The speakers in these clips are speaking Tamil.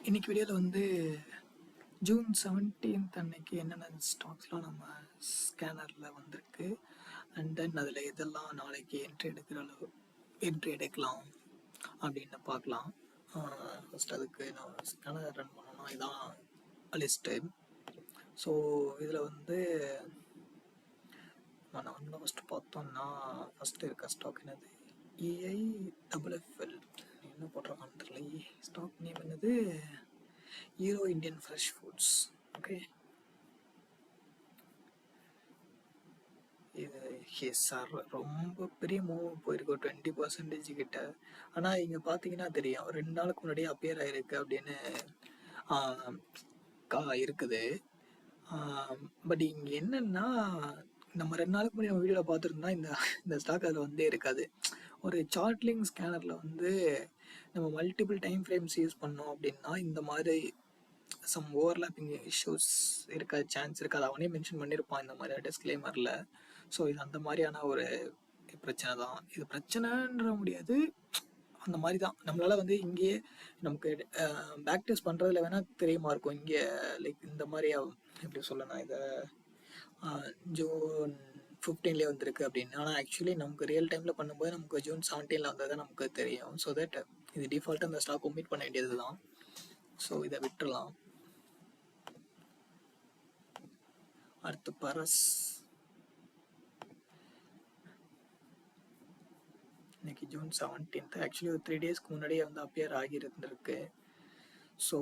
இன்னைக்கு வீடியோவில் வந்து ஜூன் 17th அன்னைக்கு என்னென்ன ஸ்டாக்ஸ்லாம் நம்ம ஸ்கேனரில் வந்திருக்கு அண்ட் தென் அதில் இதெல்லாம் நாளைக்கு என்ட்ரி எடுக்கலாம் அப்படின்னு பார்க்கலாம். ஃபஸ்ட் அதுக்கு நான் ஸ்கேனர் ரன் பண்ணோம்னா இதான் லிஸ்ட்டு. ஸோ இதில் வந்து நம்ம ஃபஸ்ட்டு பார்த்தோம்னா ஃபஸ்ட்டு இருக்க ஸ்டாக் என்னது, EIFFL என்ன போட்டிருக்கான்னு தெரியல. ஸ்டாக் நேம் என்னது, hero Indian fresh foods. Okay, இது சார் ரொம்ப பெரிய மூவ் போயிருக்கோம், 20% கிட்ட. ஆனால் இங்கே பார்த்தீங்கன்னா தெரியும் 2 நாளுக்கு முன்னாடியே அப்பியர் ஆகிருக்கு அப்படின்னு இருக்குது. பட் இங்கே என்னன்னா, நம்ம 2 நாளுக்கு முன்னாடி நம்ம வீடியோவில் பார்த்துருந்தா இந்த ஸ்டாக் அதில் வந்தே இருக்காது. ஒரு சார்ட்லிங் ஸ்கேனரில் வந்து நம்ம மல்டிபிள் டைம் ஃப்ரேம்ஸ் யூஸ் பண்ணோம் அப்படின்னா இந்த மாதிரி சம் ஓவர்லாப்பிங் இஷ்யூஸ் இருக்க சான்ஸ் இருக்காது. அவனே மென்ஷன் பண்ணியிருப்பான் இந்த மாதிரி டிஸ்க்ளைமரில். ஸோ இது அந்த மாதிரியான ஒரு பிரச்சனை தான். இது பிரச்சனைன்ற முடியாது, அந்த மாதிரி தான். நம்மளால் வந்து இங்கேயே நமக்கு பேக் டெஸ்ட் பண்ணுறதுல வேணால் தெரியுமா இருக்கும் இங்கே, லைக் இந்த மாதிரி எப்படி சொல்லணும், இதை ஜூன் 15லேயே வந்திருக்கு அப்படின்னு. ஆனால் ஆக்சுவலி நமக்கு ரியல் டைமில் பண்ணும்போது நமக்கு ஜூன் 17ல் வந்தது தான் நமக்கு தெரியும். ஸோ தட் இது டிஃபால்ட்டாக அந்த ஸ்டாக் ஒமிட் பண்ண வேண்டியது தான். ஸோ இதை விட்டுறலாம். அடுத்து பரஸ், இன்னைக்கு ஜூன் 17th, ஆக்சுவலி ஒரு 3 டேஸ்க்கு முன்னாடியே வந்து அப்பியர் ஆகியிருந்திருக்கு. ஸோ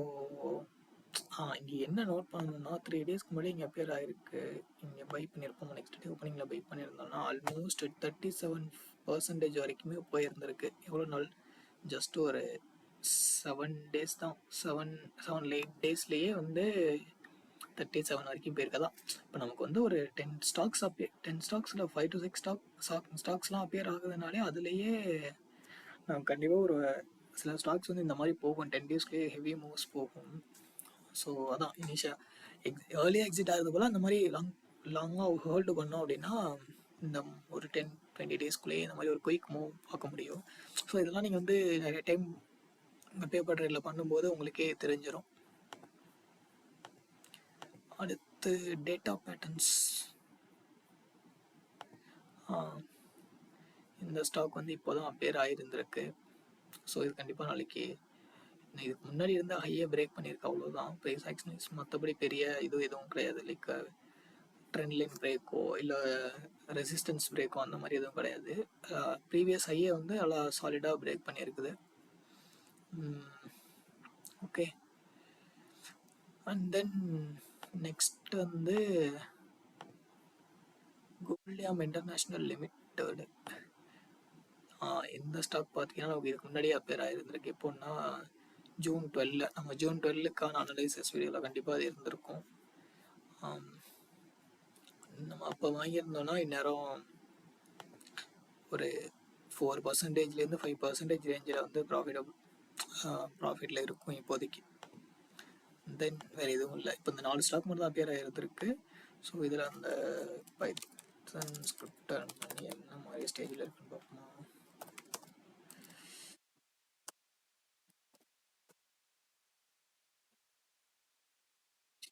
இங்கே என்ன நோட் பண்ணணும்னா, 3 டேஸ்க்கு முன்னாடி இங்கே அப்பியர் ஆகிருக்கு. இங்கே பை பண்ணியிருப்போம், நெக்ஸ்ட் டே ஓப்பனிங்கில் பை பண்ணியிருந்தோம்னா ஆல்மோஸ்ட் 37% வரைக்குமே போயிருந்திருக்கு. எவ்வளோ நாள், ஜஸ்ட் ஒரு 7 டேஸ் தான், 7-8 டேஸ்லேயே வந்து 37 வரைக்கும் போயிருக்கதான். இப்போ நமக்கு வந்து ஒரு 10 ஸ்டாக்ஸில் 5 to 6 ஸ்டாக்ஸ்லாம் அப்பியர் ஆகுதுனாலே அதுலேயே நம்ம கண்டிப்பாக ஒரு சில ஸ்டாக்ஸ் வந்து இந்த மாதிரி போகும், 10 டேஸ்லேயே ஹெவி மூவ்ஸ் போகும். ஸோ அதான் ஏர்லியாக எக்ஸிட் ஆகிறது போல் அந்த மாதிரி லாங்காக ஹோல்டு பண்ணோம் அப்படின்னா இந்த ஒரு 10-20 டேஸ்க்குள்ளேயே இந்த மாதிரி ஒரு குயிக் மூவ் பார்க்க முடியும். ஸோ இதெல்லாம் நீங்கள் வந்து நிறைய டைம் பேப்பர் ட்ரேடில் பண்ணும்போது உங்களுக்கே தெரிஞ்சிடும். அடுத்து டேட்டா பேட்டர்ன்ஸ். இந்த ஸ்டாக் வந்து இப்போ தான் அப்பியர் ஆகிருந்திருக்கு. ஸோ இது கண்டிப்பாக நாளைக்கு, இதுக்கு முன்னாடி இருந்த ஹையை பிரேக் பண்ணியிருக்கு, அவ்வளோதான். ப்ரைஸ் ஆக்ஷன்ஸ் மற்றபடி பெரிய எதுவும் கிடையாது. லைக் ட்ரெண்ட் லைன் பிரேக்கோ இல்லை ரெசிஸ்டன்ஸ் பிரேக்கோ அந்த மாதிரி எதுவும் கிடையாது. ப்ரீவியஸ் ஹையை வந்து நல்லா சாலிடாக பிரேக் பண்ணியிருக்குது. ஓகே, அண்ட் தென் நெக்ஸ்ட் வந்து கோல்டியாம் இன்டர்நேஷ்னல் லிமிடெட். இந்த ஸ்டாக் பார்த்தீங்கன்னா நமக்கு இதுக்கு முன்னாடியே அப்பியர் ஆகிருந்திருக்கு. எப்போன்னா ஜூன் 12, நம்ம ஜூன் 12க்கான அனலைசஸ் வீடியோவில் கண்டிப்பாக அது இருந்திருக்கும். நம்ம அப்போ வாங்கியிருந்தோம்னா இந்நேரம் ஒரு 4%-5% ரேஞ்சில் வந்து ப்ராஃபிட்டில் இருக்கும் இப்போதைக்கு. தென் வேறு எதுவும் இல்லை. இப்போ இந்த 4 ஸ்டாக் மட்டும் தான் அப்பியர் ஆகிருந்திருக்கு. ஸோ இதில் அந்த பைத்தன் ஸ்கிரிப்ட் என்ன மாதிரி ஸ்டேஜில் இருக்குன்னு பார்ப்போமா.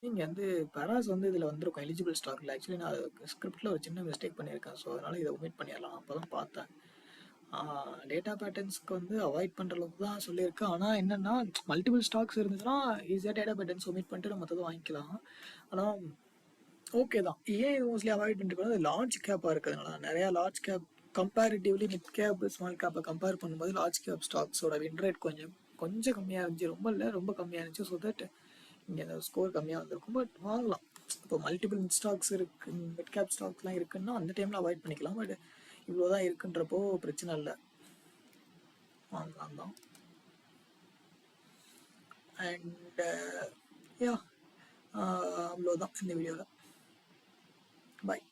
நீங்கள் வந்து பராஸ் வந்து இதில் வந்திருக்கும் எலிஜிபிள் ஸ்டாக்கில். ஆக்சுவலி நான் ஸ்கிரிப்டில் ஒரு சின்ன மிஸ்டேக் பண்ணியிருக்கேன். ஸோ அதனால் இதை ஒமிட் பண்ணிடலாம். அப்போ தான் பார்த்தேன். டேட்டா பேட்டர்ன்ஸ்க்கு வந்து அவாய்ட் பண்ணுற அளவுக்கு தான் சொல்லியிருக்கு. ஆனால் என்னென்னா மல்டிபிள் ஸ்டாக்ஸ் இருந்துச்சுன்னா ஈஸியாக டேட்டா பேட்டர்ன்ஸ் ஒமிட் பண்ணிட்டு நம்ம மற்றதை வாங்கிக்கலாம். ஆனால் ஓகே தான். ஏன் இது மோஸ்ட்லி அவாய்ட் பண்ணிட்டு லார்ஜ் கேப்பாக இருக்கிறதுனால, நிறையா large cap comparatively mid cap small கேப்பை கம்பேர் பண்ணும்போது லார்ஜ் கேப் ஸ்டாக்ஸோட வின் ரேட் கொஞ்சம் கம்மியாக இருந்துச்சு. ரொம்ப இல்லை, ரொம்ப கம்மியாக இருந்துச்சு. ஸோ தட் இங்கே அந்த ஸ்கோர் கம்மியாக வந்திருக்கும். பட் வாங்கலாம். இப்போ மல்டிபிள் ஸ்டாக்ஸ் இருக்குது, மிட் கேப் ஸ்டாக்ஸ்லாம் இருக்குன்னா அந்த டைமில் அவாய்ட் பண்ணிக்கலாம். பட் இவ்வளோ தான் இருக்குன்றப்போ பிரச்சனை இல்லை, வாங்கலாம் தான். அண்ட் யா, அவ்வளோதான் இந்த வீடியோவில். பாய்.